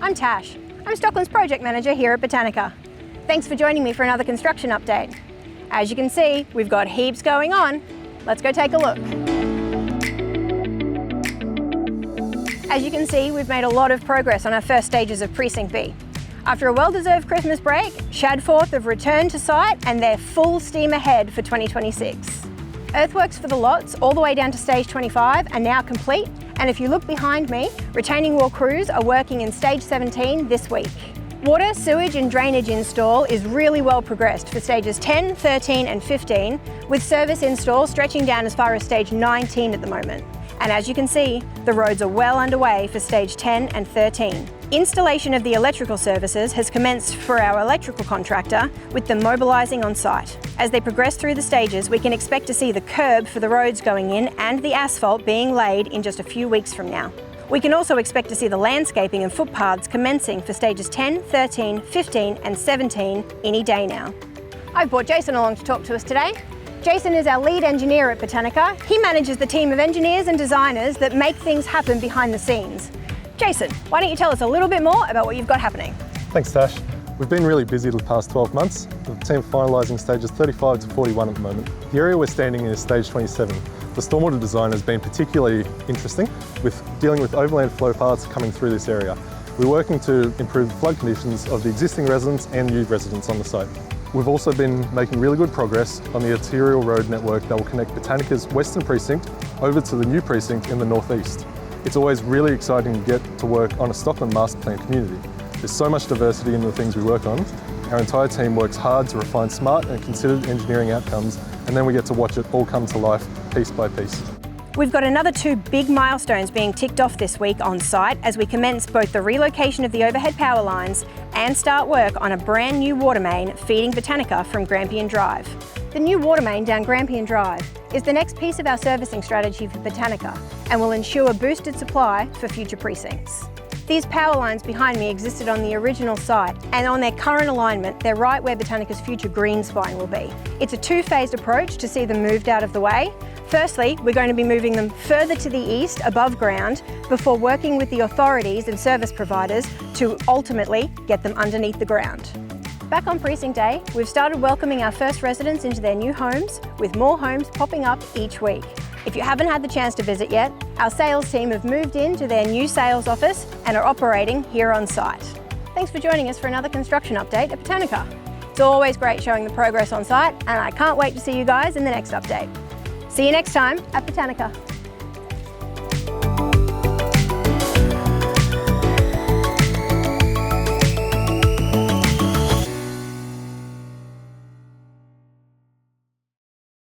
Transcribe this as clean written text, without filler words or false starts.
I'm Tash. I'm Stockland's project manager here at Botanica. Thanks for joining me for another construction update. As you can see, we've got heaps going on. Let's go take a look. As you can see, we've made a lot of progress on our first stages of Precinct B. After a well-deserved Christmas break, Shadforth have returned to site and they're full steam ahead for 2026. Earthworks for the lots all the way down to stage 25 are now complete, and if you look behind me, retaining wall crews are working in stage 17 this week. Water, sewage and drainage install is really well progressed for stages 10, 13 and 15, with service install stretching down as far as stage 19 at the moment. And as you can see, the roads are well underway for stage 10 and 13. Installation of the electrical services has commenced for our electrical contractor, with them mobilising on site. As they progress through the stages, we can expect to see the curb for the roads going in and the asphalt being laid in just a few weeks from now. We can also expect to see the landscaping and footpaths commencing for stages 10, 13, 15 and 17 any day now. I've brought Jason along to talk to us today. Jason is our lead engineer at Botanica. He manages the team of engineers and designers that make things happen behind the scenes. Jason, why don't you tell us a little bit more about what you've got happening? Thanks, Tash. We've been really busy the past 12 months, with the team finalising stages 35 to 41 at the moment. The area we're standing in is stage 27. The stormwater design has been particularly interesting, with dealing with overland flow paths coming through this area. We're working to improve the flood conditions of the existing residents and new residents on the site. We've also been making really good progress on the arterial road network that will connect Botanica's western precinct over to the new precinct in the northeast. It's always really exciting to get to work on a Stockland master plan community. There's so much diversity in the things we work on. Our entire team works hard to refine smart and considered engineering outcomes, and then we get to watch it all come to life piece by piece. We've got another 2 big milestones being ticked off this week on site as we commence both the relocation of the overhead power lines and start work on a brand new water main feeding Botanica from Grampian Drive. The new water main down Grampian Drive is the next piece of our servicing strategy for Botanica and will ensure boosted supply for future precincts. These power lines behind me existed on the original site, and on their current alignment, they're right where Botanica's future green spine will be. It's a 2-phased approach to see them moved out of the way. Firstly, we're going to be moving them further to the east above ground before working with the authorities and service providers to ultimately get them underneath the ground. Back on Precinct Day, we've started welcoming our first residents into their new homes, with more homes popping up each week. If you haven't had the chance to visit yet, our sales team have moved into their new sales office and are operating here on site. Thanks for joining us for another construction update at Botanica. It's always great showing the progress on site, and I can't wait to see you guys in the next update. See you next time at Botanica.